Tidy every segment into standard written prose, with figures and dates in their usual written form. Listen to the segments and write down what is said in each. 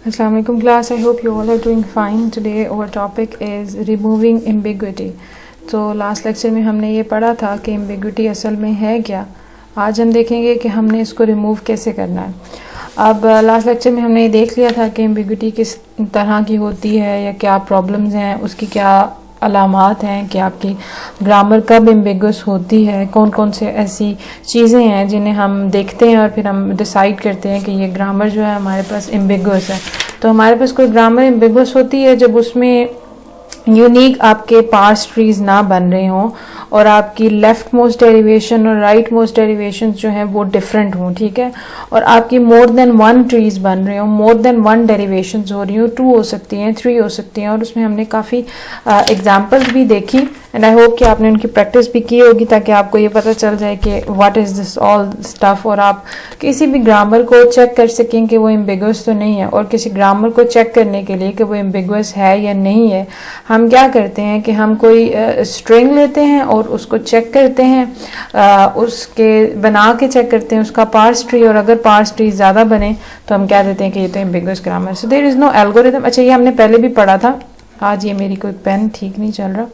Assalamualaikum class, I hope you all are doing fine. Today our topic is removing ambiguity. तो last lecture में हमने ये पढ़ा था कि ambiguity असल में है क्या. आज हम देखेंगे कि हमने इसको रिमूव कैसे करना है. अब लास्ट लेक्चर में हमने ये देख लिया था कि ambiguity किस तरह की होती है या क्या प्रॉब्लम्स हैं, उसकी क्या अलामात हैं कि आपकी ग्रामर कब एम्बिगुअस होती है, कौन कौन से ऐसी चीज़ें हैं जिन्हें हम देखते हैं और फिर हम डिसाइड करते हैं कि ये ग्रामर जो है हमारे पास एम्बिगुअस है. तो हमारे पास कोई ग्रामर एम्बिगुअस होती है जब उसमें यूनिक आपके पार्स ट्रीज ना बन रहे हों और आपकी लेफ्ट मोस्ट डेरिवेशन और राइट मोस्ट डेरिवेशन जो हैं वो डिफरेंट हों, ठीक है, और आपकी मोर देन वन ट्रीज बन रहे हों, मोर देन वन डेरिवेशंस हो रही हों, 2 हो सकती हैं, 3 हो सकती हैं. और उसमें हमने काफ़ी एग्जांपल्स भी देखी एंड आई होप कि आपने उनकी प्रैक्टिस भी की होगी ताकि आपको ये पता चल जाए कि what is this all stuff और आप किसी भी ग्रामर को चेक कर सकें कि वो एम्बिगुअस तो नहीं है. और किसी ग्रामर को चेक करने के लिए कि वो एम्बिगुअस है या नहीं है, हम क्या करते हैं कि हम कोई स्ट्रिंग लेते हैं और उसको चेक करते हैं, उसके बना के चेक करते हैं उसका पार्स ट्री, और अगर पार्स ट्री ज़्यादा बने तो हम क्या देते हैं कि ये तो ambiguous grammar. So there is no algorithm. अच्छा, ये हमने पहले भी पढ़ा था. आज ये मेरी कोई पेन ठीक नहीं चल रहा.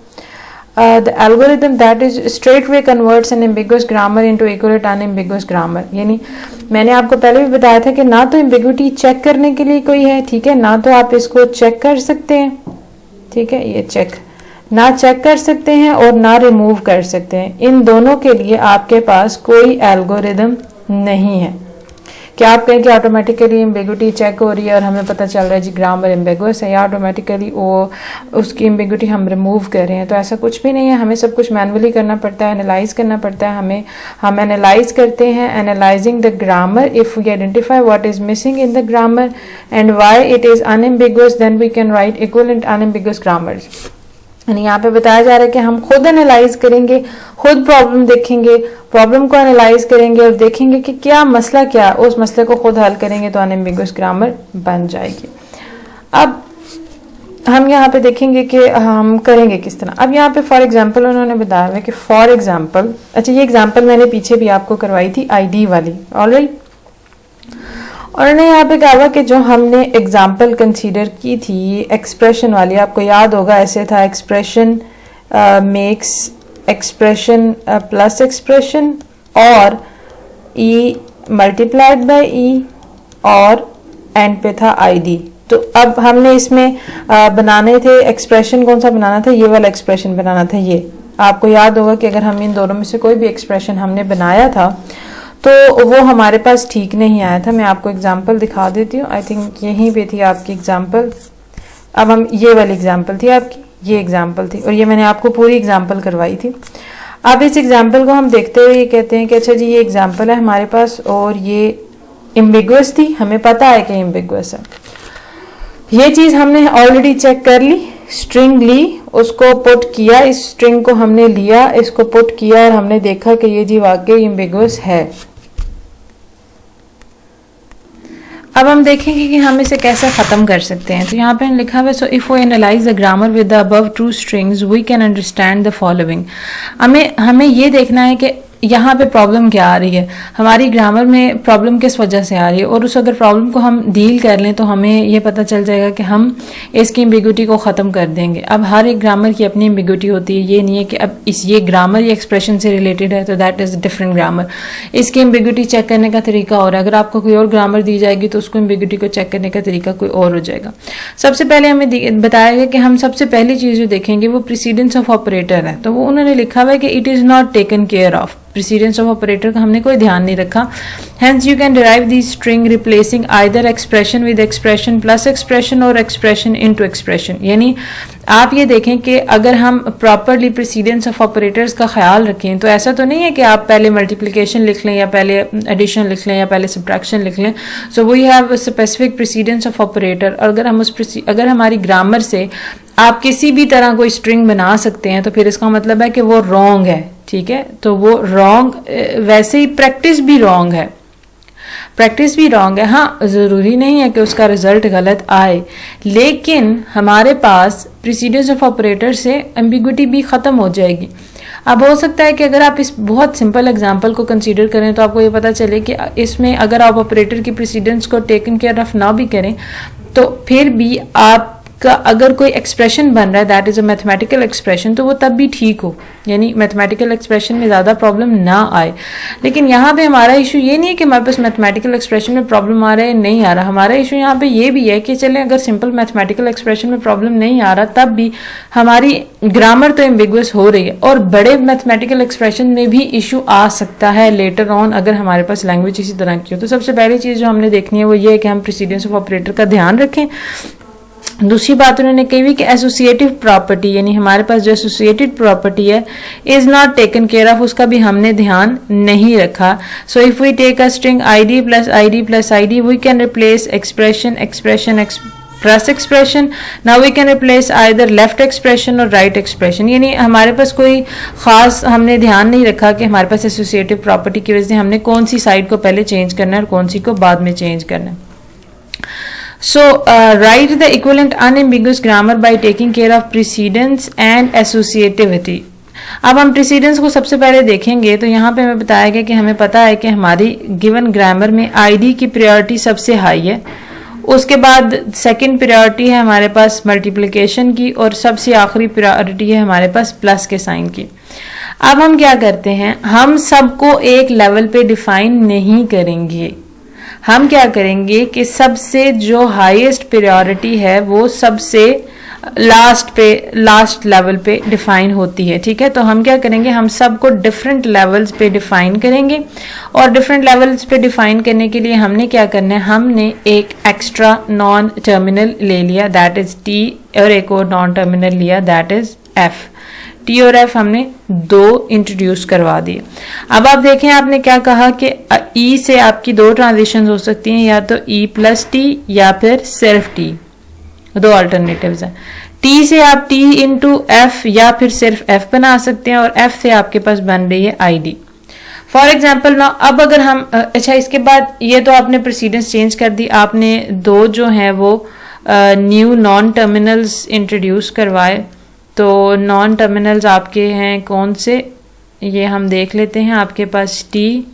The algorithm that is straightway converts an ambiguous grammar into equivalent unambiguous grammar. यानी मैंने आपको पहले भी बताया था कि ना तो ambiguity चेक करने के लिए कोई है, ठीक है, ना तो आप इसको चेक कर सकते हैं, ठीक है, ये चेक ना चेक कर सकते हैं और ना रिमूव कर सकते हैं. इन दोनों के लिए आपके पास कोई एल्गोरिदम नहीं है. क्या आप कहें कि ऑटोमेटिकली एम्बिगुइटी चेक हो रही है और हमें पता चल रहा है जी ग्रामर एम्बिगुअस है, या ऑटोमेटिकली वो उसकी एम्बिगुइटी हम रिमूव कर रहे हैं. तो ऐसा कुछ भी नहीं है. हमें सब कुछ मैनुअली करना पड़ता है, एनालाइज करना पड़ता है. हम एनालाइज करते हैं. Analysing the grammar, if we identify what is missing in the grammar and why it is unambiguous, then we can write equivalent unambiguous grammars. यहाँ पे बताया जा रहा है कि हम खुद एनालाइज करेंगे, खुद प्रॉब्लम देखेंगे, प्रॉब्लम को एनालाइज करेंगे और देखेंगे कि क्या मसला, क्या उस मसले को खुद हल करेंगे तो अनएम्बिगुअस ग्रामर बन जाएगी. अब हम यहाँ पे देखेंगे कि हम करेंगे किस तरह. अब यहाँ पे फॉर एग्जांपल उन्होंने बताया है कि फॉर एग्जांपल, अच्छा ये एग्जांपल मैंने पीछे भी आपको करवाई थी आईडी वाली, ऑलराइट. और उन्होंने यहाँ पे कहा कि जो हमने एग्जाम्पल कंसीडर की थी एक्सप्रेशन वाली, आपको याद होगा ऐसे था expression makes expression plus expression और ई मल्टीप्लाइड बाय ई और एंड पे था आईडी. तो अब हमने इसमें बनाने थे एक्सप्रेशन, कौन सा बनाना था, ये वाला एक्सप्रेशन बनाना था. ये आपको याद होगा कि अगर हम इन दोनों में से कोई भी एक्सप्रेशन हमने बनाया था तो वो हमारे पास ठीक नहीं आया था. मैं आपको एग्जांपल दिखा देती हूँ. आई थिंक यहीं पे थी आपकी एग्जांपल. अब हम ये वाली एग्जांपल थी आपकी, ये एग्जांपल थी और ये मैंने आपको पूरी एग्जांपल करवाई थी. अब इस एग्जांपल को हम देखते हुए ये कहते हैं कि अच्छा जी ये एग्जांपल है हमारे पास और ये एम्बिगुअस थी, हमें पता है कि एम्बिगुअस है. ये चीज़ हमने ऑलरेडी चेक कर ली, स्ट्रिंग ली, उसको पुट किया, इस स्ट्रिंग को हमने लिया, इसको पुट किया और हमने देखा कि ये जी वाकई एम्बिगुअस है. अब हम देखेंगे कि हम इसे कैसे ख़त्म कर सकते हैं. तो यहाँ पे लिखा हुआ है, so if we analyse the grammar with the above 2 strings we can understand the following. हमें ये देखना है कि यहाँ पे प्रॉब्लम क्या आ रही है, हमारी ग्रामर में प्रॉब्लम किस वजह से आ रही है, और उस अगर प्रॉब्लम को हम डील कर लें तो हमें ये पता चल जाएगा कि हम इसकी एम्बिगुइटी को ख़त्म कर देंगे. अब हर एक ग्रामर की अपनी एम्बिगुइटी होती है. ये नहीं है कि अब ये ग्रामर ये एक्सप्रेशन से रिलेटेड है तो दैट इज़ डिफरेंट ग्रामर. इसकी एम्बिगुइटी चेक करने का तरीका और है. अगर आपको कोई और ग्रामर दी जाएगी तो उसको एम्बिगुइटी को चेक करने का तरीका कोई और हो जाएगा. सबसे पहले हमें बताया गया कि हम सबसे पहली चीज़ जो देखेंगे वो प्रीसीडेंस ऑफ ऑपरेटर है. तो वो उन्होंने लिखा हुआ है कि it is not taken care of. Precedence of operator का हमने कोई ध्यान नहीं रखा. Hence you can derive the string replacing either expression with expression plus expression और एक्सप्रेशन इनटू एक्सप्रेशन. यानी आप ये देखें कि अगर हम प्रॉपरली प्रीसीडेंस ऑफ ऑपरेटर्स का ख्याल रखें तो ऐसा तो नहीं है कि आप पहले मल्टीप्लिकेशन लिख लें या पहले एडिशन लिख लें या पहले सब्ट्रैक्शन लिख लें. So we have specific precedence of operator. अगर हमारी ग्रामर से आप किसी भी तरह कोई स्ट्रिंग बना सकते हैं तो फिर इसका मतलब है कि वो रॉन्ग है, ठीक है. तो वो रॉन्ग, वैसे ही प्रैक्टिस भी रॉन्ग है, प्रैक्टिस भी रॉन्ग है. हाँ, ज़रूरी नहीं है कि उसका रिजल्ट गलत आए, लेकिन हमारे पास प्रीसीडेंस ऑफ ऑपरेटर से एम्बिगुइटी भी ख़त्म हो जाएगी. अब हो सकता है कि अगर आप इस बहुत सिंपल एग्जांपल को कंसीडर करें तो आपको ये पता चले कि इसमें अगर आप ऑपरेटर की प्रेसिडेंस को टेकन केयर ऑफ ना भी करें तो फिर भी आपका अगर कोई एक्सप्रेशन बन रहा है that is a mathematical expression, तो वो तब भी ठीक हो, यानी मैथमेटिकल एक्सप्रेशन में ज़्यादा प्रॉब्लम ना आए। लेकिन यहाँ पे हमारा इशू ये नहीं है कि हमारे पास मैथमेटिकल एक्सप्रेशन में प्रॉब्लम आ रहा है नहीं आ रहा, हमारा इशू यहाँ पे ये भी है कि चलें अगर सिंपल मैथमेटिकल एक्सप्रेशन में प्रॉब्लम नहीं आ रहा तब भी हमारी ग्रामर तो एम्बिगुअस हो रही है, और बड़े मैथमेटिकल एक्सप्रेशन में भी इशू आ सकता है लेटर ऑन अगर हमारे पास लैंग्वेज इसी तरह की हो। तो सबसे पहली चीज़ जो हमने देखनी है वो ये है कि हम प्रेसिडेंस ऑफ ऑपरेटर का ध्यान रखें। दूसरी बात उन्होंने कही हुई कि एसोसिएटिव प्रॉपर्टी, यानी हमारे पास जो एसोसिएटेड प्रॉपर्टी है is not taken care of, उसका भी हमने ध्यान नहीं रखा। So if we take a string id plus id plus id we can replace expression plus expression. Now we can replace either left expression और right expression, यानी हमारे पास कोई खास हमने ध्यान नहीं रखा कि हमारे पास एसोसिएटिव प्रॉपर्टी की वजह से हमने कौन सी साइड को पहले चेंज करना है और कौन सी को बाद में चेंज करना है। So write the equivalent unambiguous grammar by taking care of precedence and associativity. अब हम प्रेसिडेंस को सबसे पहले देखेंगे तो यहाँ पे हमें बताया गया कि हमें पता है कि हमारी गिवन ग्रामर में आईडी की प्रायोरिटी सबसे हाई है, उसके बाद सेकंड प्रायोरिटी है हमारे पास मल्टीप्लिकेशन की, और सबसे आखिरी प्रायोरिटी है हमारे पास प्लस के साइन की। अब हम क्या करते हैं, हम सबको एक लेवल पे डिफाइन नहीं करेंगे, हम क्या करेंगे कि सबसे जो हाईएस्ट प्रायोरिटी है वो सबसे लास्ट लेवल पे डिफाइन होती है, ठीक है। तो हम क्या करेंगे, हम सबको डिफरेंट लेवल्स पे डिफाइन करेंगे, और डिफरेंट लेवल्स पे डिफाइन करने के लिए हमने क्या करना है, हमने एक एक्स्ट्रा नॉन टर्मिनल ले लिया दैट इज टी, और एक और नॉन टर्मिनल लिया दैट इज एफ। टी और एफ हमने दो इंट्रोड्यूस करवा दिए। अब आप देखें आपने क्या कहा कि ई से आपकी दो ट्रांजिशन हो सकती हैं, या तो ई प्लस टी या फिर सिर्फ टी, दो अल्टरनेटिव्स हैं। टी से आप टी इंटू एफ या फिर सिर्फ एफ बना सकते हैं, और एफ से आपके पास बन रही है आई डी। फॉर एग्जाम्पल ना, अब अगर हम अच्छा इसके बाद ये तो आपने प्रेसिडेंस चेंज कर दी, आपने दो जो हैं वो न्यू नॉन टर्मिनल्स इंट्रोड्यूस करवाए। तो नॉन टर्मिनल्स आपके हैं कौन से, ये हम देख लेते हैं। आपके पास टी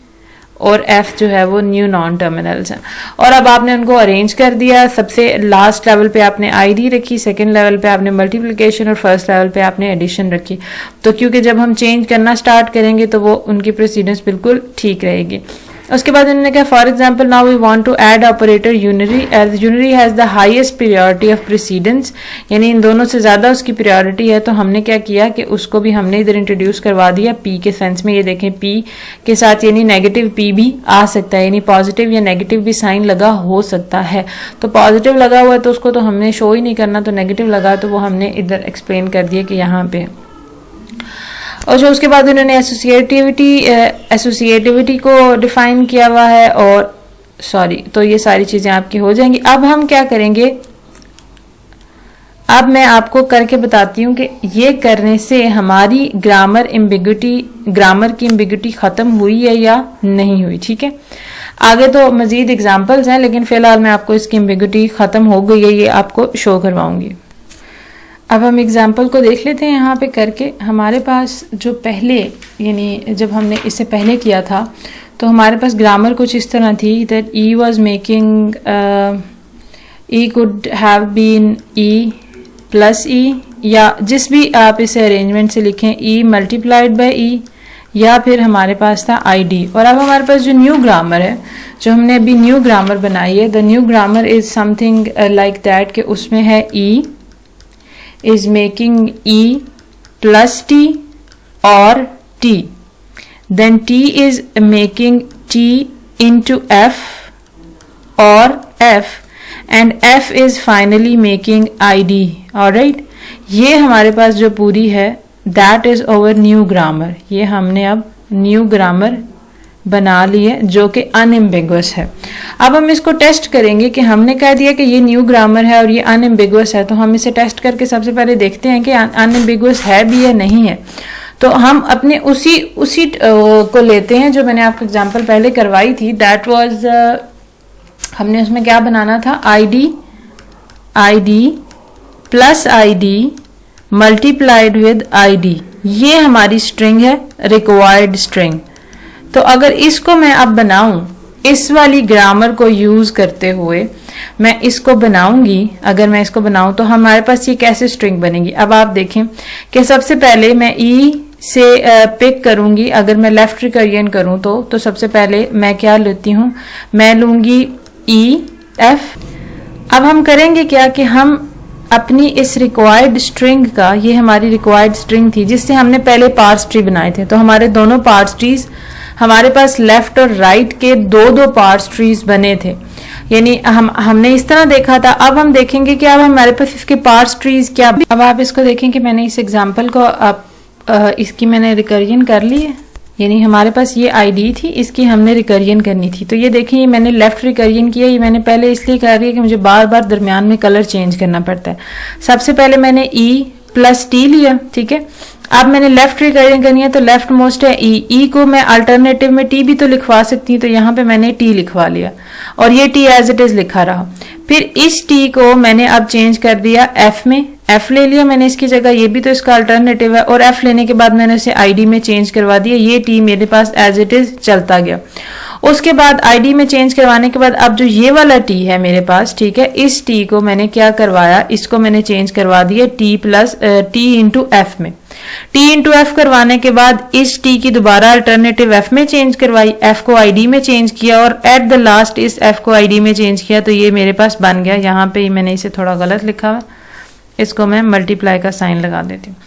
और एफ जो है वो न्यू नॉन टर्मिनल्स हैं, और अब आपने उनको अरेंज कर दिया। सबसे लास्ट लेवल पे आपने आईडी रखी, सेकंड लेवल पे आपने मल्टीप्लिकेशन, और फर्स्ट लेवल पे आपने एडिशन रखी। तो क्योंकि जब हम चेंज करना स्टार्ट करेंगे तो वो उनकी प्रेसिडेंस बिल्कुल ठीक रहेगी। उसके बाद उन्होंने कहा for example now we want to add operator unary, as unary has the highest priority of precedence, यानी इन दोनों से ज्यादा उसकी प्रायोरिटी है। तो हमने क्या किया कि उसको भी हमने इधर इंट्रोड्यूस करवा दिया पी के सेंस में। ये देखें पी के साथ यानी नेगेटिव पी भी आ सकता है, यानी पॉजिटिव या नेगेटिव भी साइन लगा हो सकता है। तो पॉजिटिव लगा हुआ है तो उसको तो हमने शो ही नहीं करना, तो नेगेटिव लगा तो वो हमने इधर एक्सप्लेन कर दिया कि यहाँ पे। और जो उसके बाद उन्होंने एसोसिएटिविटी को डिफाइन किया हुआ है, और सॉरी, तो ये सारी चीजें आपकी हो जाएंगी। अब हम क्या करेंगे, अब मैं आपको करके बताती हूँ कि ये करने से हमारी ग्रामर की एम्बिग्युटी खत्म हुई है या नहीं हुई, ठीक है। आगे तो मजीद एग्जांपल्स हैं, लेकिन फिलहाल मैं आपको इसकी एम्बिग्युटी खत्म हो गई है ये आपको शो करवाऊंगी। अब हम एग्जाम्पल को देख लेते हैं यहाँ पे करके। हमारे पास जो पहले, यानी जब हमने इससे पहले किया था तो हमारे पास ग्रामर कुछ इस तरह थी that E was making, E could have been E plus E, या जिस भी आप इसे अरेंजमेंट से लिखें, ई मल्टीप्लाइड बाय ई, या फिर हमारे पास था आई डी। और अब हमारे पास जो न्यू ग्रामर है, जो हमने अभी न्यू ग्रामर बनाई है, the new grammar is something like that कि उसमें है ई is making E plus T or T, then T is making T into F or F, and F is finally making ID. Alright, ये हमारे पास जो पूरी है that is our new grammar। ये हमने अब new grammar बना ली है जो कि अनएम्बिगुअस है। अब हम इसको टेस्ट करेंगे कि हमने कह दिया कि ये न्यू ग्रामर है और ये अनएम्बिगुअस है, तो हम इसे टेस्ट करके सबसे पहले देखते हैं कि अनएम्बिगुअस है भी या नहीं है। तो हम अपने उसी को लेते हैं जो मैंने आपको एग्जांपल पहले करवाई थी, दैट वाज हमने उसमें क्या बनाना था, ID plus ID multiplied with ID. ये हमारी स्ट्रिंग है, रिक्वायर्ड स्ट्रिंग। तो अगर इसको मैं अब बनाऊं इस वाली ग्रामर को यूज करते हुए मैं इसको बनाऊंगी। अगर मैं इसको बनाऊं तो हमारे पास ये कैसे स्ट्रिंग बनेगी। अब आप देखें कि सबसे पहले मैं ई से पिक करूंगी। अगर मैं लेफ्ट रिकरियन करूं तो सबसे पहले मैं क्या लेती हूं, मैं लूंगी ई एफ। अब हम करेंगे क्या कि हम अपनी इस रिक्वायर्ड स्ट्रिंग का, ये हमारी रिक्वायर्ड स्ट्रिंग थी जिससे हमने पहले पार्स ट्री बनाए थे, तो हमारे दोनों पार्स ट्रीज, हमारे पास लेफ्ट और राइट के दो पार्स ट्रीज बने थे, यानी हमने इस तरह देखा था। अब हम देखेंगे कि अब हमारे पास इसके पार्स ट्रीज क्या। अब आप इसको देखें कि मैंने इस एग्जांपल को इसकी मैंने रिकरियन कर ली है, यानी हमारे पास ये आईडी थी, इसकी हमने रिकरियन करनी थी। तो ये देखें, ये मैंने लेफ्ट रिकरियन किया। ये मैंने पहले इसलिए कर रही है कि मुझे बार बार दरमियान में कलर चेंज करना पड़ता है। सबसे पहले मैंने ई प्लस टी लिया, ठीक है। अब मैंने लेफ्ट रिकरियन करनी है तो लेफ्ट मोस्ट है ई को मैं अल्टरनेटिव में टी भी तो लिखवा सकती हूँ, तो यहाँ पे मैंने टी लिखवा लिया और ये टी एज इट इज लिखा रहा। फिर इस टी को मैंने अब चेंज कर दिया एफ में, एफ ले लिया मैंने इसकी जगह, ये भी तो इसका अल्टरनेटिव है, और एफ लेने के बाद मैंने उसे आईडी में चेंज करवा दिया। ये टी मेरे पास एज इट इज चलता गया। उसके बाद आईडी में चेंज करवाने के बाद अब जो ये वाला टी है मेरे पास, ठीक है, इस टी को मैंने क्या करवाया, इसको मैंने चेंज करवा दिया T plus T into F में। टी इंटू एफ करवाने के बाद इस टी की दोबारा अल्टरनेटिव एफ में चेंज करवाई, एफ को आईडी में चेंज किया और एट द लास्ट इस एफ को आईडी में चेंज किया। तो ये मेरे पास बन गया। यहाँ पे मैंने इसे थोड़ा गलत लिखा हुआ, इसको मैं मल्टीप्लाई का साइन लगा देती हूँ।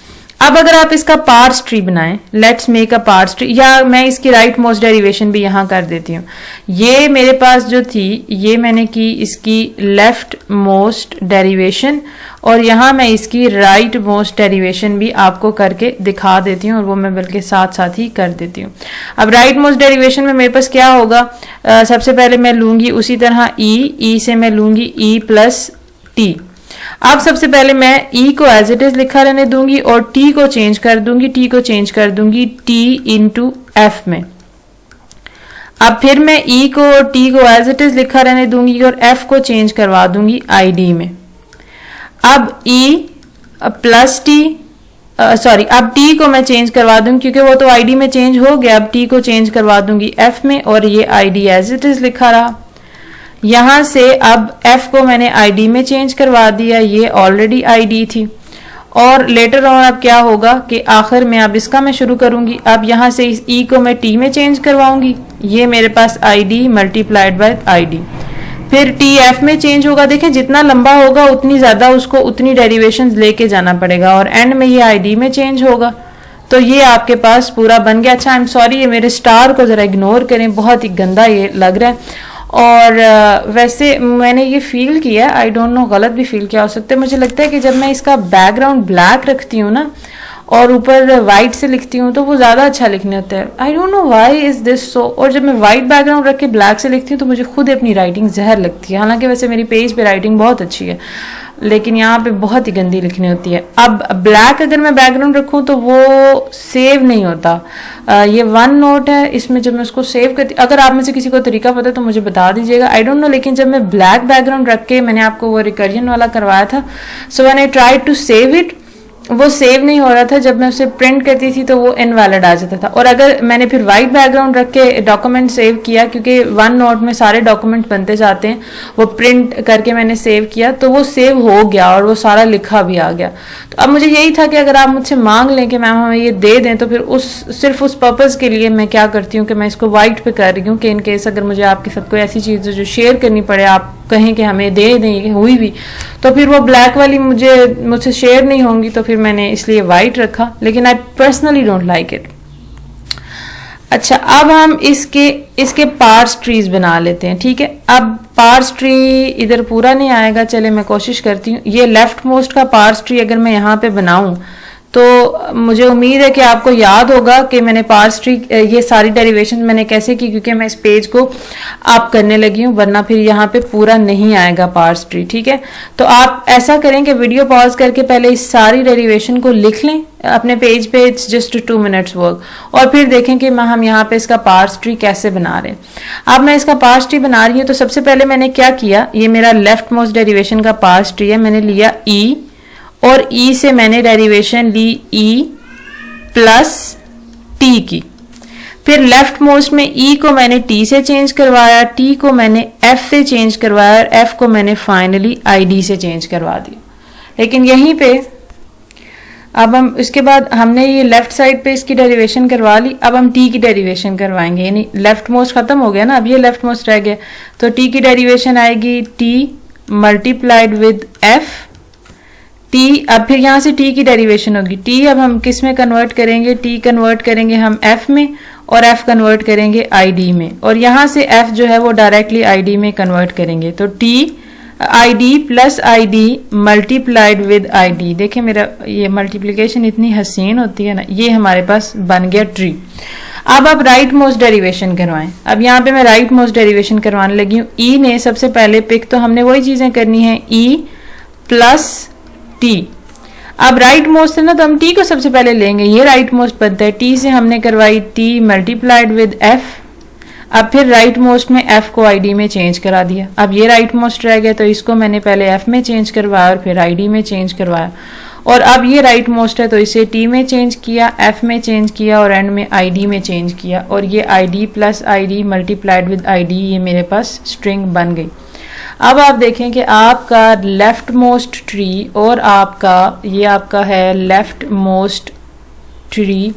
अब अगर आप इसका पार्स ट्री बनाएं, let's make a parse tree, या मैं इसकी राइट मोस्ट डेरिवेशन भी यहाँ कर देती हूँ। ये मेरे पास जो थी, ये मैंने की इसकी लेफ्ट मोस्ट डेरिवेशन और यहाँ मैं इसकी राइट मोस्ट डेरिवेशन भी आपको करके दिखा देती हूँ, और वो मैं बल्कि साथ साथ ही कर देती हूँ। अब राइट मोस्ट डेरिवेशन में मेरे पास क्या होगा, सबसे पहले मैं लूंगी उसी तरह ई से मैं लूंगी ई प्लस टी। अब सबसे पहले मैं ई को एज इट इज लिखा रहने दूंगी और टी को चेंज कर दूंगी, टी इंटू एफ में। अब फिर मैं ई को और टी को एज इट इज लिखा रहने दूंगी और एफ को चेंज करवा दूंगी आईडी में। अब ई प्लस टी, सॉरी, अब टी को मैं चेंज करवा दूंगी क्योंकि वो तो आईडी में चेंज हो गया। अब टी को चेंज करवा दूंगी एफ में और ये आईडी एज इट इज लिखा रहा। यहां से अब f को मैंने id में चेंज करवा दिया, ये ऑलरेडी id थी। और लेटर ऑन अब क्या होगा कि आखिर में अब इसका मैं शुरू करूंगी। अब यहां से इस e को मैं t में चेंज करवाऊंगी, ये मेरे पास id मल्टीप्लाइड बाय id। फिर t f में चेंज होगा। देखें जितना लंबा होगा उतनी ज्यादा उसको उतनी डेरिवेशंस लेके जाना पड़ेगा और एंड में ये id में चेंज होगा। तो ये आपके पास पूरा बन गया। अच्छा, आई एम सॉरी, ये मेरे स्टार को जरा इग्नोर करें, बहुत ही गंदा ये लग रहा है। और वैसे मैंने ये फील किया, आई डोंट नो गलत भी फील किया हो सकता है। मुझे लगता है कि जब मैं इसका बैकग्राउंड ब्लैक रखती हूँ ना और ऊपर वाइट से लिखती हूँ तो वो ज़्यादा अच्छा लिखने होता है। I don't know why is this so. और जब मैं वाइट बैकग्राउंड रख के ब्लैक से लिखती हूँ तो मुझे खुद अपनी राइटिंग जहर लगती है। हालांकि वैसे मेरी पेज पे राइटिंग बहुत अच्छी है, लेकिन यहाँ पे बहुत ही गंदी लिखनी होती है। अब ब्लैक अगर मैं बैकग्राउंड रखूँ तो वो सेव नहीं होता। ये वन नोट है, इसमें जब मैं उसको सेव करती, अगर आप में से किसी को तरीका पता है तो मुझे बता दीजिएगा, आई डोंट नो। लेकिन जब मैं ब्लैक बैकग्राउंड रख के, मैंने आपको वो रिकरियन वाला करवाया था, so when I tried to save it, वो सेव नहीं हो रहा था। जब मैं उसे प्रिंट करती थी तो वो इनवैलिड आ जाता था। और अगर मैंने फिर वाइट बैकग्राउंड रख के डॉक्यूमेंट सेव किया, क्योंकि वन नोट में सारे डॉक्यूमेंट बनते जाते हैं, वो प्रिंट करके मैंने सेव किया तो वो सेव हो गया और वो सारा लिखा भी आ गया। तो अब मुझे यही था कि अगर आप मुझसे मांग लें कि मैम हमें ये दे दें, तो फिर सिर्फ उस पर्पज़ के लिए मैं क्या करती हूँ कि मैं इसको वाइट पे कर रही हूँ कि इन केस अगर मुझे आपके साथ कोई ऐसी चीज़ जो शेयर करनी पड़े, आप कहें कि हमें दे दें हुई भी, तो फिर वो ब्लैक वाली मुझसे शेयर नहीं होंगी, तो फिर मैंने इसलिए वाइट रखा। लेकिन I personally don't like it. अच्छा, अब हम इसके पार्स ट्रीज बना लेते हैं, ठीक है। अब पार्स ट्री इधर पूरा नहीं आएगा, चले मैं कोशिश करती हूँ। ये लेफ्ट मोस्ट का पार्स ट्री अगर मैं यहाँ पे बनाऊं तो मुझे उम्मीद है कि आपको याद होगा कि मैंने पार्स ट्री, ये सारी डेरिवेशन मैंने कैसे की, क्योंकि मैं इस पेज को आप करने लगी हूँ, वरना फिर यहाँ पे पूरा नहीं आएगा पार्स ट्री, ठीक है। तो आप ऐसा करें कि वीडियो पॉज करके पहले इस सारी डेरिवेशन को लिख लें अपने पेज पे, इट्स जस्ट 2 मिनट्स वर्क, और फिर देखें कि हम यहाँ पे इसका पार्स ट्री कैसे बना रहे हैं। अब मैं इसका पार्स ट्री बना रही हूँ, तो सबसे पहले मैंने क्या किया, ये मेरा लेफ्ट मोस्ट डेरिवेशन का पार्स ट्री है, मैंने लिया ई और ई से मैंने डेरिवेशन ली ई प्लस टी की। फिर लेफ्ट मोस्ट में ई को मैंने टी से चेंज करवाया, टी को मैंने एफ से चेंज करवाया और एफ को मैंने फाइनली आई डी से चेंज करवा दिया। लेकिन यहीं पे अब हम इसके बाद हमने ये लेफ्ट साइड पे इसकी डेरिवेशन करवा ली, अब हम टी की डेरिवेशन करवाएंगे, यानी लेफ्ट मोस्ट खत्म हो गया ना, अब ये लेफ्ट मोस्ट रह गया, तो टी की डेरिवेशन आएगी T multiplied with F T. अब फिर यहाँ से टी की डेरिवेशन होगी टी, अब हम किस में कन्वर्ट करेंगे, टी कन्वर्ट करेंगे हम एफ में और एफ कन्वर्ट करेंगे आई डी में, और यहाँ से एफ जो है वो डायरेक्टली आई डी में कन्वर्ट करेंगे, तो T I D plus I D multiplied with I D. देखिए मेरा ये मल्टीप्लीकेशन इतनी हसीन होती है ना, ये हमारे पास बन गया ट्री। अब आप राइट मोस्ट डेरिवेशन करवाएं। अब यहाँ पे मैं राइट मोस्ट डेरिवेशन करवाने लगी हूँ। ई ने सबसे पहले पिक, तो हमने वही चीजें करनी है, ई प्लस टी। अब राइट मोस्ट है ना, तो हम टी को सबसे पहले लेंगे, ये राइट मोस्ट बनता है, टी से हमने करवाई टी मल्टीप्लाइड विद एफ। अब फिर राइट मोस्ट में एफ को आई डी में चेंज करा दिया, अब ये राइट मोस्ट रह गया, तो इसको मैंने पहले एफ में चेंज करवाया और फिर आई डी में चेंज करवाया, और अब ये राइट मोस्ट है तो इसे टी में चेंज किया, एफ में चेंज किया और एंड में आई डी में चेंज किया, और ये I D plus I D multiplied with I D, ये मेरे पास स्ट्रिंग बन गई। अब आप देखें कि आपका लेफ्ट मोस्ट ट्री और आपका है लेफ्ट मोस्ट ट्री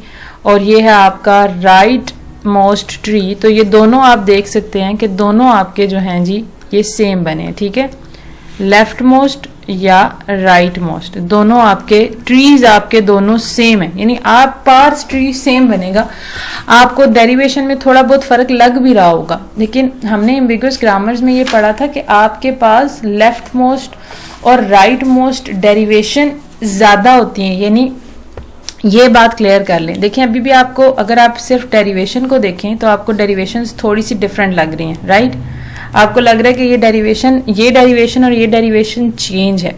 और ये है आपका राइट मोस्ट ट्री, तो ये दोनों आप देख सकते हैं कि दोनों आपके जो हैं जी ये सेम बने, ठीक है, लेफ्ट मोस्ट या राइट मोस्ट, दोनों आपके ट्रीज आपके दोनों सेम है, यानी आप पार्स ट्री सेम बनेगा। आपको डेरिवेशन में थोड़ा बहुत फर्क लग भी रहा होगा, लेकिन हमने एम्बिगुअस ग्रामर्स में ये पढ़ा था कि आपके पास लेफ्ट मोस्ट और राइट मोस्ट डेरिवेशन ज्यादा होती हैं, यानी ये बात क्लियर कर लें। देखिए अभी भी आपको अगर आप सिर्फ डेरिवेशन को देखें तो आपको डेरिवेशंस थोड़ी सी डिफरेंट लग रही हैं, राइट। आपको लग रहा है कि ये डेरिवेशन और ये डेरिवेशन चेंज है।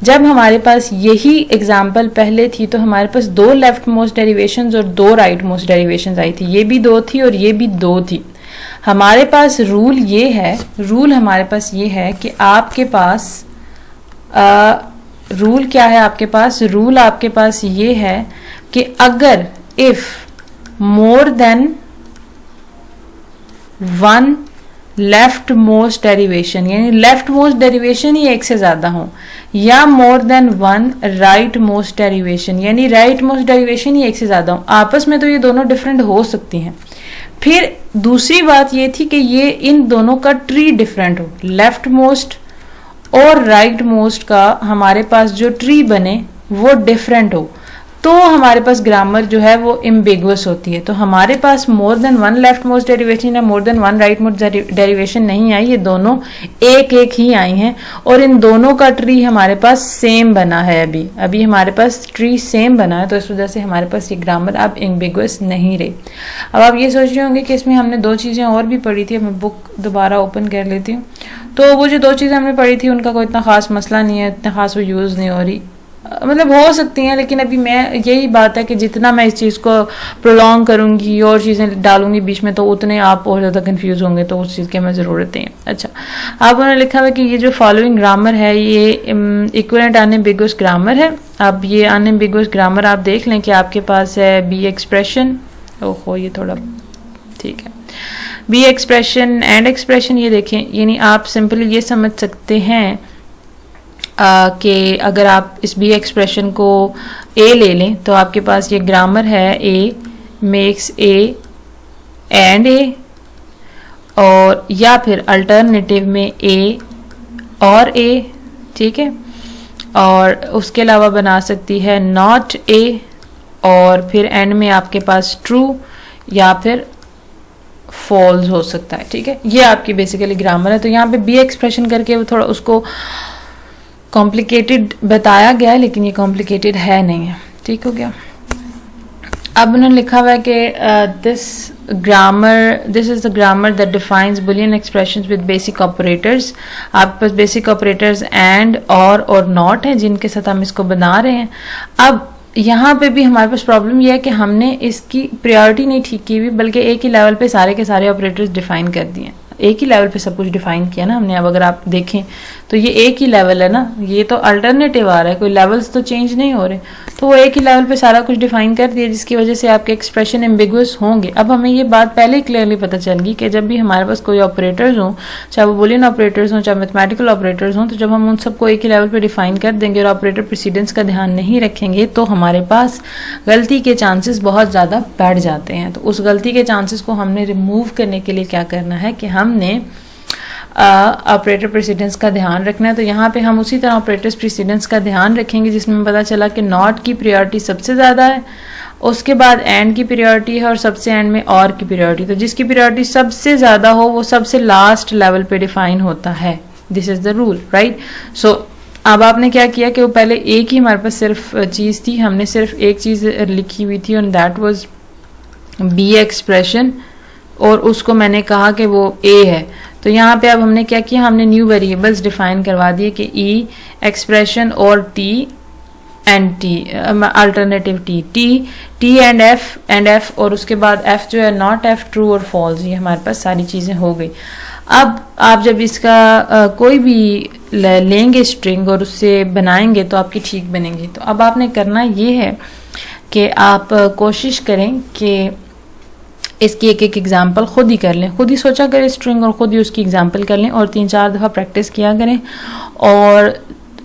जब हमारे पास यही एग्जाम्पल पहले थी तो हमारे पास दो लेफ्ट मोस्ट डेरिवेशंस और दो राइट मोस्ट डेरिवेशंस आई थी, ये भी दो थी और ये भी दो थी। हमारे पास रूल हमारे पास ये है कि आपके पास रूल क्या है, रूल आपके पास ये है कि अगर if more than one leftmost derivation, यानी लेफ्ट मोस्ट डेरिवेशन ही एक से ज्यादा हो, या more than one rightmost derivation, यानी राइट मोस्ट डेरिवेशन ही एक से ज्यादा हो, आपस में तो ये दोनों डिफरेंट हो सकती हैं। फिर दूसरी बात ये थी कि ये इन दोनों का ट्री डिफरेंट हो, लेफ्ट मोस्ट और राइट मोस्ट का हमारे पास जो ट्री बने वो डिफरेंट हो, तो हमारे पास ग्रामर जो है वो एम्बिगुअस होती है। तो हमारे पास more than one leftmost derivation या more than one rightmost derivation नहीं आई, ये दोनों एक एक ही आई हैं और इन दोनों का ट्री हमारे पास सेम बना है। अभी हमारे पास ट्री सेम बना है, तो इस वजह से हमारे पास ये ग्रामर अब एम्बिगुअस नहीं रही। अब आप ये सोच रहे होंगे कि इसमें हमने दो चीज़ें और भी पढ़ी थी, मैं बुक दोबारा ओपन कर लेती हूँ। तो वो जो दो चीज़ें हमने पढ़ी थी उनका कोई इतना खास मसला नहीं है, इतना खास वो यूज़ नहीं हो रही, मतलब हो सकती हैं, लेकिन अभी मैं यही बात है कि जितना मैं इस चीज़ को प्रोलॉन्ग करूंगी और चीज़ें डालूंगी बीच में तो उतने आप और ज़्यादा कंफ्यूज होंगे, तो उस चीज़ की हमें ज़रूरत है। अच्छा, आप उन्होंने लिखा हुआ कि ये जो फॉलोइंग ग्रामर है ये इक्विवेलेंट अनएम्बिगुअस ग्रामर है। अब ये अनएम्बिगुअस ग्रामर आप देख लें कि आपके पास है बी एक्सप्रेशन, ओहो ये थोड़ा ठीक है, बी एक्सप्रेशन एंड एक्सप्रेशन, ये देखें, यानी आप सिंपली ये समझ सकते हैं कि अगर आप इस बी एक्सप्रेशन को ए ले लें तो आपके पास ये ग्रामर है ए मेक्स ए एंड ए, और या फिर अल्टरनेटिव में ए और ए, ठीक है, और उसके अलावा बना सकती है नॉट ए, और फिर एंड में आपके पास ट्रू या फिर फॉल्स हो सकता है, ठीक है। ये आपकी बेसिकली ग्रामर है। तो यहाँ पे बी एक्सप्रेशन करके वो थोड़ा उसको कॉम्प्लिकेटेड बताया गया है, लेकिन ये कॉम्प्लिकेटेड है नहीं है, ठीक हो गया। अब उन्होंने लिखा हुआ है कि this is the grammar that defines Boolean expressions with basic operators. आपके पास बेसिक ऑपरेटर्स एंड और नॉट है जिनके साथ हम इसको बना रहे हैं। अब यहाँ पे भी हमारे पास प्रॉब्लम यह है कि हमने इसकी प्रायोरिटी नहीं ठीक की हुई, बल्कि एक ही लेवल पे सारे के सारे ऑपरेटर्स डिफाइन कर दिए, एक ही लेवल पे सब कुछ डिफाइन किया ना हमने। अब अगर आप देखें तो ये एक ही लेवल है ना, ये तो अल्टरनेटिव आ रहा है, कोई लेवल्स तो चेंज नहीं हो रहे। तो वो एक ही लेवल पे सारा कुछ डिफाइन कर दिया, जिसकी वजह से आपके एक्सप्रेशन एम्बिगुअस होंगे। अब हमें ये बात पहले ही क्लियरली पता चल गई कि जब भी हमारे पास कोई ऑपरेटर्स हों, चाहे वो बुलियन ऑपरेटर्स हों, चाहे मैथमेटिकल ऑपरेटर्स हों, तो जब हम उन सबको एक ही लेवल पे डिफाइन कर देंगे और ऑपरेटर प्रेसिडेंस का ध्यान नहीं रखेंगे तो हमारे पास गलती के चांसेस बहुत ज़्यादा बढ़ जाते हैं। तो उस गलती के चांसेस को हमने रिमूव करने के लिए क्या करना है कि हमने ऑपरेटर प्रेसिडेंस का ध्यान रखना है। तो यहाँ पे हम उसी तरह ऑपरेटर्स प्रेसिडेंस का ध्यान रखेंगे जिसमें पता चला कि नॉट की प्रायोरिटी सबसे ज़्यादा है, उसके बाद एंड की प्रायोरिटी है और सबसे एंड में और की प्रायोरिटी। तो जिसकी प्रायोरिटी सबसे ज़्यादा हो वो सबसे लास्ट लेवल पे डिफाइन होता है। This is the rule, right. So अब आपने क्या किया कि वो पहले एक ही हमारे पास सिर्फ चीज़ थी, हमने सिर्फ एक चीज़ लिखी हुई थी और दैट वाज बी एक्सप्रेशन, और उसको मैंने कहा कि वो ए है। तो यहाँ पे अब हमने क्या किया, हमने न्यू वेरिएबल्स डिफाइन करवा दिए कि ई एक्सप्रेशन और T and T alternative T and F और उसके बाद एफ जो है नॉट एफ, ट्रू और फॉल्स। ये हमारे पास सारी चीज़ें हो गई। अब आप जब इसका कोई भी लेंगे स्ट्रिंग और उससे बनाएंगे तो आपकी ठीक बनेंगी। तो अब आपने करना ये है कि आप कोशिश करें कि इसकी एक एक एग्जाम्पल खुद ही कर लें, खुद ही सोचा करें स्ट्रिंग और खुद ही उसकी एग्जाम्पल कर लें और 3-4 दफ़ा प्रैक्टिस किया करें। और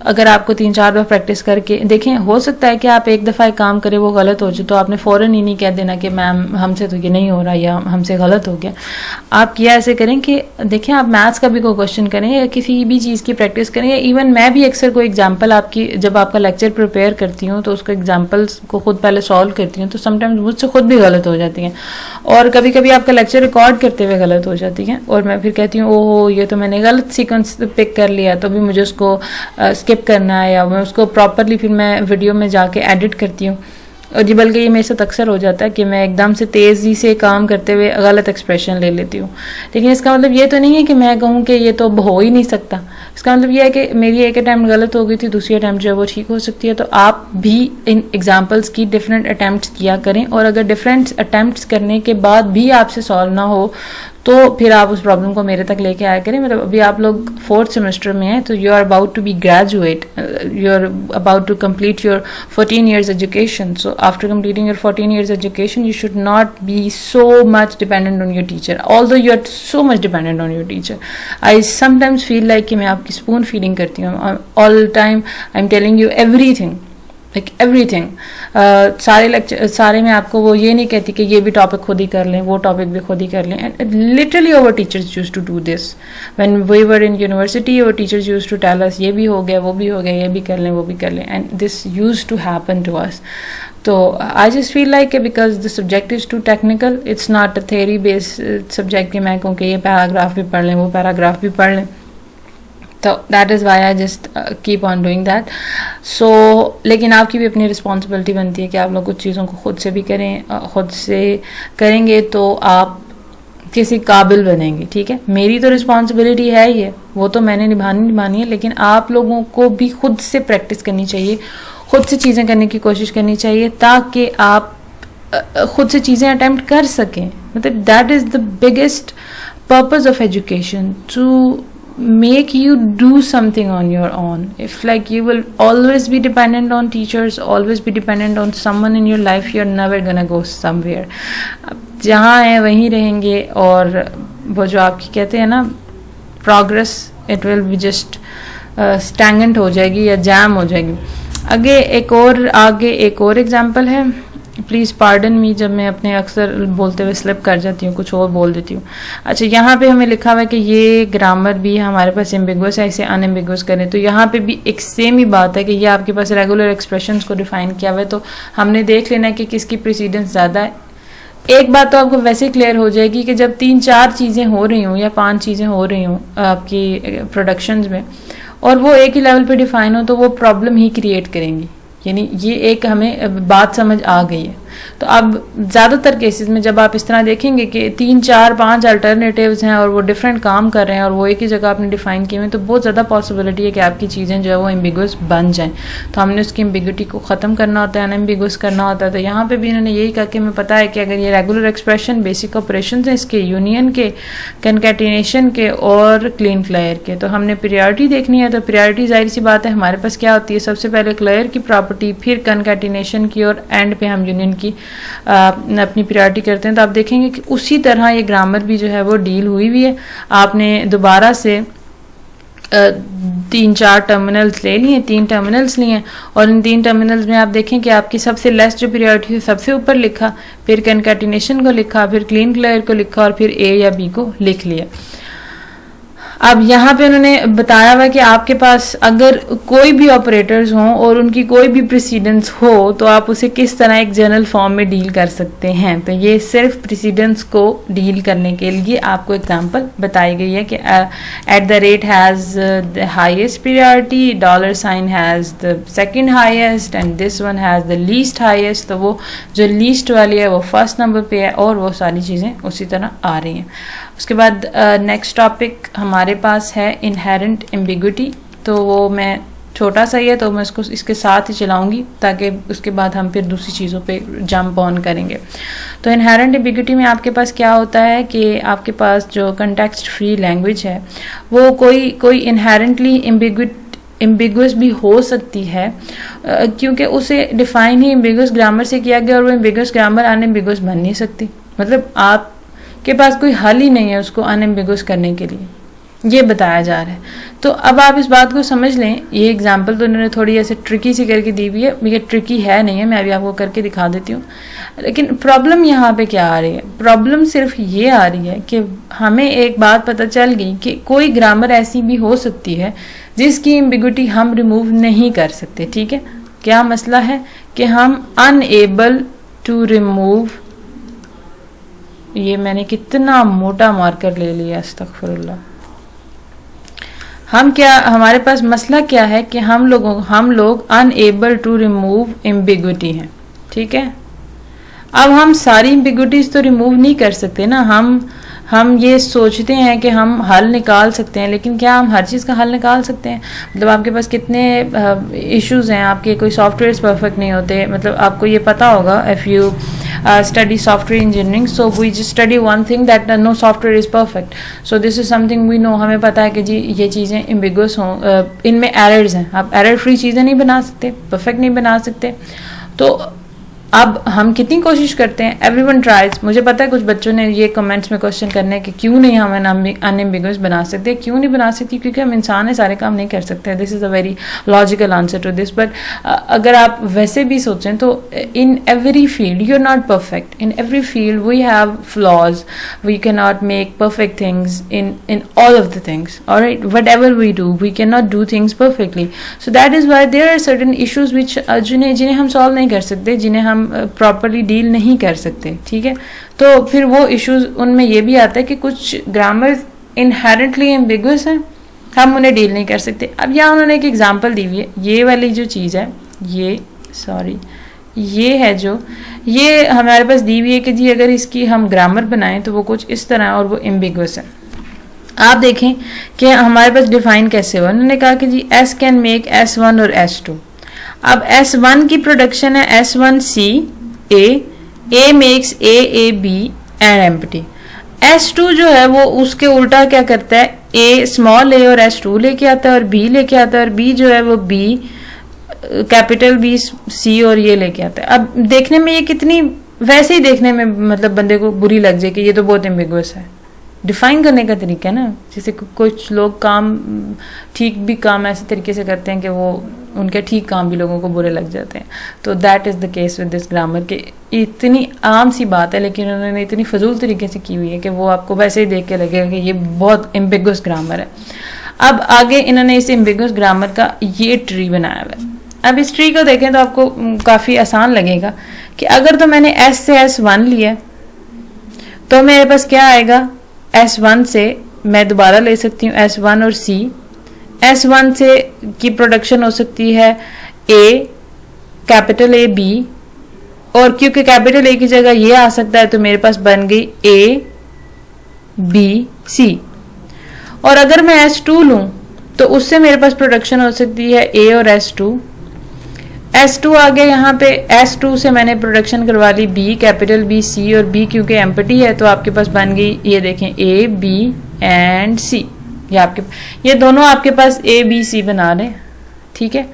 अगर आपको 3-4 दफ़ा प्रैक्टिस करके देखें, हो सकता है कि आप एक दफ़ा एक काम करें वो गलत हो जाए तो आपने फ़ौरन ही नहीं कह देना कि मैम हमसे तो ये नहीं हो रहा या हमसे गलत हो गया। आप किया ऐसे करें कि देखें, आप मैथ्स का भी कोई क्वेश्चन करें या किसी भी चीज़ की प्रैक्टिस करें, या इवन मैं भी अक्सर कोई एग्जाम्पल आपकी जब आपका लेक्चर प्रिपेयर करती हूँ तो उसको एग्जाम्पल्स को खुद पहले सॉल्व करती हूँ तो समटाइम्स मुझसे खुद भी गलत हो जाती हैं और कभी कभी आपका लेक्चर रिकॉर्ड करते हुए गलत हो जाती हैं और मैं फिर कहती हूँ ओहो ये तो मैंने गलत सीक्वेंस पिक कर लिया, तो भी मुझे उसको स्किप करना है या मैं उसको प्रॉपरली फिर मैं वीडियो में जाके एडिट करती हूँ। और जी बल्कि ये मेरे साथ अक्सर हो जाता है कि मैं एकदम से तेज़ी से काम करते हुए गलत एक्सप्रेशन ले लेती हूँ। लेकिन इसका मतलब ये तो नहीं है कि मैं कहूँ कि ये तो हो ही नहीं सकता। इसका मतलब ये है कि मेरी एक अटैम्प्ट गलत हो गई थी, दूसरी अटैम्प्ट जो है वो ठीक हो सकती है। तो आप भी इन एग्जाम्पल्स की डिफरेंट अटैम्प्ट्स किया करें और अगर डिफरेंट अटैम्प्ट्स करने के बाद भी आपसे सॉल्व ना हो तो फिर आप उस प्रॉब्लम को मेरे तक लेके आया करें। मतलब अभी आप लोग 4th सेमेस्टर में हैं तो you are about to be graduate, you are about to complete your 14 years education. So after completing your 14 years education you should not be so much dependent on your teacher, although you are so much dependent on your teacher. I sometimes feel like कि मैं आपकी spoon feeding करती हूँ all time, I'm telling you everything, like everything. सारे lecture सारे में आपको वो ये नहीं कहती कि ये भी टॉपिक खुद ही कर लें, वो टॉपिक भी खुद ही कर लें। And literally our teachers used to do this when we were in university. Our teachers used to tell us ये भी हो गया, वो भी हो गया, ये भी कर लें, वो भी कर लें, and this used to happen to us. तो I just feel like because the subject is too technical, it's not a theory based subject कि मैं कहूँ कि ये पैराग्राफ भी पढ़ लें, वो पैराग्राफ भी पढ़ लें। तो that is why I just keep on doing that. So लेकिन आपकी भी अपनी रिस्पॉन्सिबिलिटी बनती है कि आप लोग कुछ चीज़ों को खुद से भी करें, खुद से करेंगे तो आप किसी काबिल बनेंगे। ठीक है, मेरी तो रिस्पॉन्सिबिलिटी है ही है, वो तो मैंने निभानी है, लेकिन आप लोगों को भी खुद से प्रैक्टिस करनी चाहिए, खुद से चीज़ें करने की कोशिश करनी चाहिए ताकि आप खुद से चीज़ें अटैम्प्ट कर सकें। मतलब that is the biggest purpose of education, to make you do something on your own. If like you will always be dependent on teachers, always be dependent on someone in your life, you're never gonna go somewhere. जहाँ है वहीं रहेंगे और वो जो आपकी कहते हैं ना progress, it will be just stagnant हो जाएगी या जैम हो जाएगी। आगे एक और एग्जाम्पल है, प्लीज़ पार्डन मी जब मैं अपने अक्सर बोलते हुए स्लिप कर जाती हूँ, कुछ और बोल देती हूँ। अच्छा, यहाँ पे हमें लिखा हुआ है कि ये ग्रामर भी हमारे पास एम्बिगुअस है, इसे अनएम्बिगुअस करें। तो यहाँ पे भी एक सेम ही बात है कि ये आपके पास रेगुलर एक्सप्रेशंस को डिफाइन किया हुआ है, तो हमने देख लेना है कि किसकी प्रेसिडेंस ज़्यादा है। एक बात तो आपको वैसे क्लियर हो जाएगी कि जब 3-4 चीज़ें हो रही हूँ या 5 चीज़ें हो रही हूँ आपकी प्रोडक्शंस में और वो एक ही लेवल पे डिफाइन हो तो वो प्रॉब्लम ही क्रिएट करेंगी। यानी ये एक हमें बात समझ आ गई है। तो अब ज़्यादातर केसेस में जब आप इस तरह देखेंगे कि 3, 4, 5 अल्टरनेटिव्स हैं और वो डिफरेंट काम कर रहे हैं और वो एक ही जगह आपने डिफाइन किए हुए, तो बहुत ज़्यादा पॉसिबिलिटी है कि आपकी चीज़ें जो है वो एम्बिगुअस बन जाएँ। तो हमने उसकी एम्बिग्विटी को ख़त्म करना होता है, अनएम्बिगुअस करना होता है। तो यहाँ पे भी इन्होंने यही कहा कि हमें पता है कि अगर ये रेगुलर एक्सप्रेशन बेसिक ऑपरेशन हैं इसके, यूनियन के, कंकैटिनेशन के और क्लीन क्लियर के, तो हमने प्रियोरिटी देखनी है। तो प्रियोरिटी जाहिर सी बात है हमारे पास क्या होती है, सबसे पहले क्लियर की प्रॉपर्टी, फिर कंकैटिनेशन की और एंड पे हम यूनियन की अपनी प्रियोरिटी करते हैं। तो आप देखेंगे कि उसी तरह ये ग्रामर भी जो है वो डील हुई हुई है। आपने दोबारा से 3, 4 टर्मिनल्स ले लिए, 3 टर्मिनल्स लिए और इन 3 टर्मिनल्स में आप देखें कि आपकी सबसे लेस जो प्रियोरिटी थी सबसे ऊपर लिखा, फिर कंकैटिनेशन को लिखा, फिर क्लीन क्लियर को लिखा और फिर ए या बी को लिख लिया। अब यहाँ पे उन्होंने बताया हुआ कि आपके पास अगर कोई भी ऑपरेटर्स हों और उनकी कोई भी प्रेसिडेंस हो तो आप उसे किस तरह एक जनरल फॉर्म में डील कर सकते हैं। तो ये सिर्फ प्रेसिडेंस को डील करने के लिए आपको एग्जांपल बताई गई है कि at the rate has the highest priority, dollar sign has the second highest and this one has the least highest. तो वो जो लीस्ट वाली है वो फर्स्ट नंबर पे है और वो सारी चीज़ें उसी तरह आ रही हैं। उसके बाद नेक्स्ट टॉपिक हमारे पास है इनहेरेंट एम्बिग्विटी। तो वो मैं छोटा सा ही है तो मैं इसके साथ ही चलाऊंगी ताकि उसके बाद हम फिर दूसरी चीज़ों पे जंप ऑन करेंगे। तो इनहेरेंट एम्बिग्विटी में आपके पास क्या होता है कि आपके पास जो कंटेक्स्ट फ्री लैंग्वेज है वो कोई इनहेरेंटली एम्बिगुअस भी हो सकती है क्योंकि उसे डिफाइन ही एम्बिगुअस ग्रामर से किया गया और वो एम्बिगुअस ग्रामर अनएम्बिगुअस बन नहीं सकती। मतलब आपके पास कोई हल ही नहीं है उसको अनएम्बिगुअस करने के लिए, ये बताया जा रहा है। तो अब आप इस बात को समझ लें। ये एग्जांपल तो उन्होंने थोड़ी ऐसे ट्रिकी सी करके दी हुई है, ये ट्रिकी है नहीं है, मैं अभी आपको करके दिखा देती हूँ। लेकिन प्रॉब्लम यहाँ पे क्या आ रही है, प्रॉब्लम सिर्फ ये आ रही है कि हमें एक बात पता चल गई कि कोई ग्रामर ऐसी भी हो सकती है जिसकी एम्बिग्विटी हम रिमूव नहीं कर सकते। ठीक है, क्या मसला है कि हम अनएबल टू रिमूव, ये मैंने कितना मोटा मार्कर ले लिया, अस्तगफिरुल्लाह। हमारे पास मसला क्या है कि हम लोग अनएबल टू रिमूव एम्बिग्विटी हैं। ठीक है, अब हम सारी एम्बिग्विटीज तो रिमूव नहीं कर सकते ना। हम ये सोचते हैं कि हम हल निकाल सकते हैं, लेकिन क्या हम हर चीज़ का हल निकाल सकते हैं? मतलब आपके पास कितने इश्यूज हैं, आपके कोई सॉफ्टवेयर परफेक्ट नहीं होते। मतलब आपको ये पता होगा, if you study software engineering, so we just study one thing that no software is perfect, so this is something we know। हमें पता है कि जी ये चीज़ें ambiguous हों, इनमें errors हैं, आप error free चीज़ें नहीं बना सकते, perfect नहीं बना सकते। तो अब हम कितनी कोशिश करते हैं, एवरीवन ट्राइज। मुझे पता है कुछ बच्चों ने ये कमेंट्स में क्वेश्चन करने कि क्यों नहीं हम अनएम्बिगुअस बना सकते। क्यों नहीं बना सकती? क्योंकि हम इंसान है, सारे काम नहीं कर सकते। This is a very logical answer to this. But अगर आप वैसे भी सोचें तो in every field you are not perfect, in every field we have flaws, we can not make perfect things in all of the things, alright, whatever we do we can not do things perfectly. So that is why there are certain issues which जिन्हें हम solve नहीं कर सकते, जिन्हें हम properly deal नहीं कर सकते। ठीक है, तो फिर वो इश्यूज उनमें ये भी आता है कि कुछ ग्रामर इनहेरेंटली एम्बिगुअस हैं, हम उन्हें डील नहीं कर सकते। अब यहाँ उन्होंने एक एग्जांपल दी हुई है, ये वाली जो चीज़ है, ये है जो ये हमारे पास दी हुई है कि जी अगर इसकी हम ग्रामर बनाएं तो वो कुछ इस तरह और वो एम्बिगुअस है। आप देखें कि हमारे पास डिफाइन कैसे हुआ। उन्होंने कहा कि जी S कैन मेक S1 और S2। अब S1 की प्रोडक्शन है S1C A makes A B and empty. S2 जो है वो उसके उल्टा क्या करता है, A स्मॉल a और S2 लेके आता है और B लेके आता है, और B जो है वो B कैपिटल B C और ये लेके आता है। अब देखने में ये कितनी, वैसे ही देखने में मतलब बंदे को बुरी लग जाए कि ये तो बहुत एम्बिगुअस है। डिफाइन करने का तरीका है ना, जैसे कुछ लोग काम ठीक भी काम ऐसे तरीके से करते हैं कि वो उनके ठीक काम भी लोगों को बुरे लग जाते हैं। तो that is the case with this grammar के इतनी आम सी बात है, लेकिन उन्होंने इतनी फजूल तरीके से की हुई है कि वो आपको वैसे ही देख के लगेगा कि ये बहुत एम्बिगुअस ग्रामर है। अब आगे इन्होंने इस एम्बिगुअस ग्रामर का ये ट्री बनाया हुआ है। अब इस ट्री को देखें तो आपको काफ़ी आसान लगेगा कि अगर तो मैंने S से S1 लिया तो मेरे पास क्या आएगा, S1 से मैं दोबारा ले सकती हूँ S1 और C। S1 से की प्रोडक्शन हो सकती है A कैपिटल A B और क्योंकि कैपिटल ए की जगह ये आ सकता है तो मेरे पास बन गई ABC। और अगर मैं S2 लूं तो उससे मेरे पास प्रोडक्शन हो सकती है A और S2 आ गया यहाँ पे। S2 से मैंने प्रोडक्शन करवा ली B, कैपिटल B, C, और B क्योंकि एम्प्टी है तो आपके पास बन गई, ये देखें, A, B एंड C। ये दोनों आपके पास ABC बना रहे, ठीक है।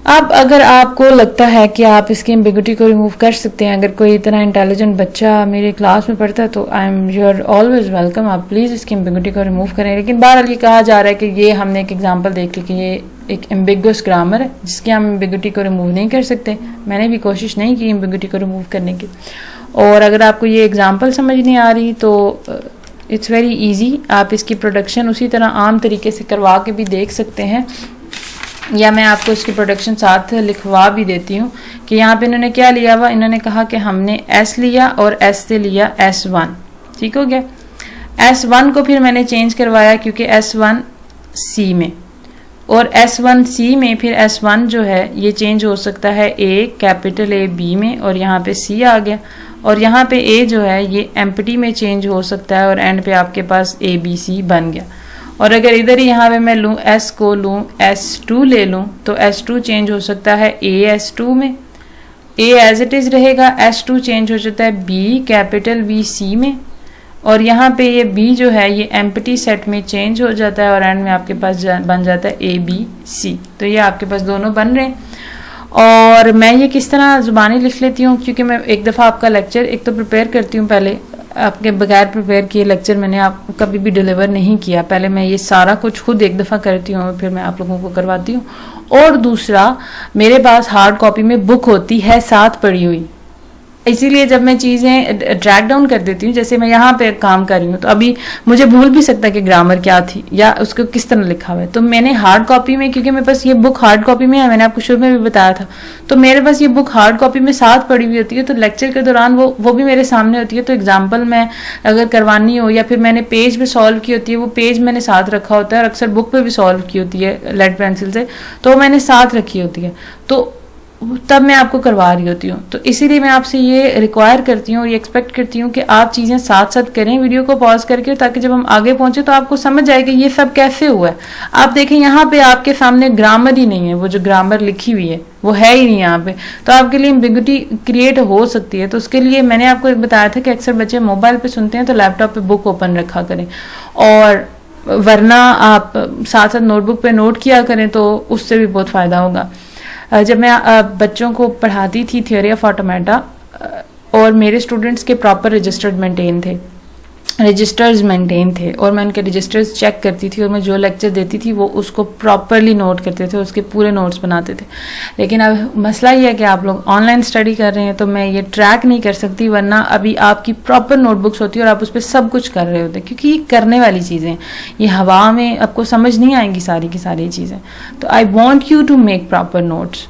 अब अगर आपको लगता है कि आप इसकी एम्बिग्युइटी को रिमूव कर सकते हैं, अगर कोई इतना इंटेलिजेंट बच्चा मेरे क्लास में पढ़ता है तो I am you're always welcome, आप प्लीज़ इसकी एम्बिग्युइटी को रिमूव करें। लेकिन बहरहाल ये कहा जा रहा है कि ये हमने एक एग्जांपल देख ली कि ये एक एम्बिगुअस ग्रामर है जिसकी हम एम्बिग्युइटी को रिमूव नहीं कर सकते। मैंने भी कोशिश नहीं की एम्बिग्युइटी को रिमूव करने की। और अगर आपको ये एग्जाम्पल समझ नहीं आ रही तो इट्स वेरी ईजी, आप इसकी प्रोडक्शन उसी तरह आम तरीके से करवा के भी देख सकते हैं, या मैं आपको इसकी प्रोडक्शन साथ लिखवा भी देती हूँ कि यहाँ पे इन्होंने क्या लिया हुआ। इन्होंने कहा कि हमने S लिया और S से लिया S1, ठीक हो गया। S1 को फिर मैंने चेंज करवाया क्योंकि S1 C में, और S1 C में फिर S1 जो है ये चेंज हो सकता है A, कैपिटल A B में, और यहाँ पे C आ गया। और यहाँ पे A जो है ये एम्प्टी में चेंज हो सकता है, और एंड पे आपके पास ABC बन गया। और अगर इधर ही यहाँ पे मैं लूँ S को लूँ S2 ले लूँ तो S2 चेंज हो सकता है A S2 में, A एज इट इज़ रहेगा, S2 चेंज हो जाता है B, कैपिटल B C में, और यहाँ पे ये B जो है ये एम्प्टी सेट में चेंज हो जाता है, और एंड में आपके पास बन जाता है ABC। तो ये आपके पास दोनों बन रहे हैं। और मैं ये किस तरह ज़ुबानी लिख लेती हूँ, क्योंकि मैं एक दफ़ा आपका लेक्चर एक तो प्रिपेयर करती हूँ, पहले आपके बगैर प्रिपेयर किए लेक्चर मैंने आपको कभी भी डिलीवर नहीं किया। पहले मैं ये सारा कुछ खुद एक दफ़ा करती हूँ, फिर मैं आप लोगों को करवाती हूँ। और दूसरा, मेरे पास हार्ड कॉपी में बुक होती है साथ पड़ी हुई, इसीलिए जब मैं चीज़ें ड्रैग डाउन कर देती हूँ, जैसे मैं यहाँ पे काम कर रही हूँ तो अभी मुझे भूल भी सकता है कि ग्रामर क्या थी या उसको किस तरह लिखा हुआ है। तो मैंने हार्ड कॉपी में, क्योंकि मेरे पास ये बुक हार्ड कॉपी में है, मैंने आपको शुरू में भी बताया था, तो मेरे पास ये बुक हार्ड कॉपी में साथ पड़ी हुई होती है, तो लेक्चर के दौरान वो भी मेरे सामने होती है। तो एग्जाम्पल मैं अगर करवानी हो या फिर मैंने पेज पे सॉल्व की होती है, वो पेज मैंने साथ रखा होता है, और अक्सर बुक पे भी सॉल्व की होती है लेड पेंसिल से, तो मैंने साथ रखी होती है, तो तब मैं आपको करवा रही होती हूँ। तो इसीलिए मैं आपसे ये रिक्वायर करती हूँ और ये एक्सपेक्ट करती हूँ कि आप चीज़ें साथ साथ करें वीडियो को पॉज करके, ताकि जब हम आगे पहुँचे तो आपको समझ आए कि ये सब कैसे हुआ है। आप देखें यहाँ पे आपके सामने ग्रामर ही नहीं है, वो जो ग्रामर लिखी हुई है वो है ही नहीं यहाँ पे, तो आपके लिए एम्बिग्युइटी क्रिएट हो सकती है। तो उसके लिए मैंने आपको एक बताया था कि अक्सर बच्चे मोबाइल पे सुनते हैं तो लैपटॉप पे बुक ओपन रखा करें, और वरना आप साथ साथ नोटबुक पे नोट किया करें तो उससे भी बहुत फ़ायदा होगा। जब मैं बच्चों को पढ़ाती थी थ्योरी ऑफ ऑटोमेटा, और मेरे स्टूडेंट्स के प्रॉपर रजिस्टर्स मेंटेन थे, और मैं उनके रजिस्टर्स चेक करती थी, और मैं जो लेक्चर देती थी वो उसको प्रॉपरली नोट करते थे, उसके पूरे नोट्स बनाते थे। लेकिन अब मसला ये है कि आप लोग ऑनलाइन स्टडी कर रहे हैं तो मैं ये ट्रैक नहीं कर सकती, वरना अभी आपकी प्रॉपर नोटबुक्स होती है और आप उस पर सब कुछ कर रहे होते, क्योंकि ये करने वाली चीज़ें, ये हवा में आपको समझ नहीं आएंगी सारी की सारी चीज़ें। तो I want you to make proper notes,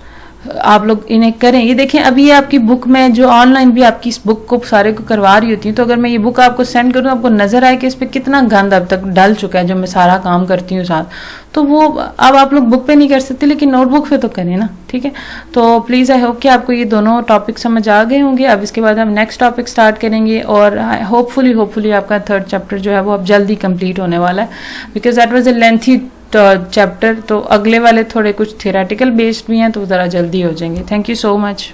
आप लोग इन्हें करें। ये देखें, अभी ये आपकी बुक में जो ऑनलाइन भी आपकी इस बुक को सारे को करवा रही होती है, तो अगर मैं ये बुक आपको सेंड करूँ, आपको नजर आए कि इस पर कितना गंद अब तक डल चुका है जो मैं सारा काम करती हूँ साथ, तो वो अब आप लोग बुक पे नहीं कर सकते, लेकिन नोटबुक पे तो करें ना, ठीक है। तो प्लीज़ आई होप कि आपको ये दोनों टॉपिक समझ आ गए होंगे। अब इसके बाद हम नेक्स्ट टॉपिक स्टार्ट करेंगे, और होपफुली आपका 3rd चैप्टर जो है वो अब जल्दी कंप्लीट होने वाला है, because that was a lengthy chapter. तो अगले वाले थोड़े कुछ थियोरेटिकल बेस्ड भी हैं, तो ज़रा जल्दी हो जाएंगे। Thank you so much.